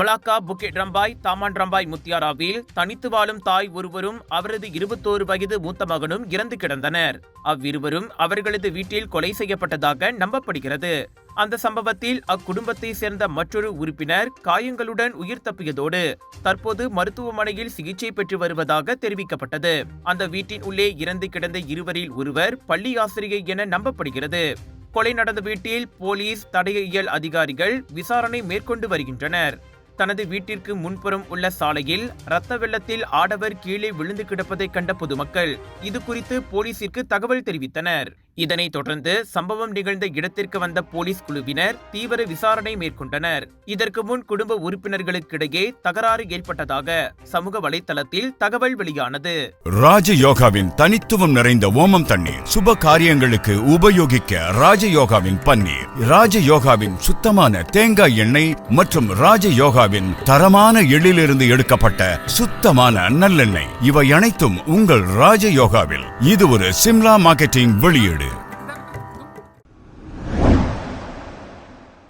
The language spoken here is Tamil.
மலாக்கா புக்கெட் ரம்பாய் தாமான் ரம்பாய் முத்தியாராவில் தனித்து வாழும் தாய் ஒருவரும் அவரது 21 வயது மூத்த மகனும் இறந்து கிடந்தனர். அவ்விருவரும் அவர்களது வீட்டில் கொலை செய்யப்பட்டதாக நம்பப்படுகிறது. அந்த சம்பவத்தில் அக்குடும்பத்தை சேர்ந்த மற்றொரு உறுப்பினர் காயங்களுடன் உயிர் தப்பியதோடு தற்போது மருத்துவமனையில் சிகிச்சை பெற்று வருவதாக தெரிவிக்கப்பட்டது. அந்த வீட்டின் உள்ளே இறந்து கிடந்த இருவரில் ஒருவர் பள்ளி ஆசிரியை என நம்பப்படுகிறது. கொலை நடந்த வீட்டில் போலீஸ், தடயவியல் அதிகாரிகள் விசாரணை மேற்கொண்டு வருகின்றனர். தனது வீட்டிற்கு முன்புறம் உள்ள சாலையில் ரத்த வெள்ளத்தில் ஆடவர் கீழே விழுந்து கிடப்பதை கண்ட பொதுமக்கள் இது குறித்து போலீசிற்கு தகவல் தெரிவித்தனர். இதனைத் தொடர்ந்து சம்பவம் நிகழ்ந்த இடத்திற்கு வந்த போலீஸ் குழுவினர் தீவிர விசாரணை மேற்கொண்டனர். இதற்கு முன் குடும்ப உறுப்பினர்களுக்கிடையே தகராறு ஏற்பட்டதாக சமூக வலைதளத்தில் தகவல் வெளியானது. ராஜயோகாவின் தனித்துவம் நிறைந்த ஓமம் தண்ணீர் சுப காரியங்களுக்கு உபயோகிக்க ராஜயோகாவின் பன்னீர், ராஜயோகாவின் சுத்தமான தேங்காய் எண்ணெய் மற்றும் ராஜயோகாவின் தரமான எள்ளிலிருந்து எடுக்கப்பட்ட சுத்தமான நல்லெண்ணெய், இவை அனைத்தும் உங்கள் ராஜயோகாவில். இது ஒரு சிம்லா மார்க்கெட்டிங் வெளியீடு.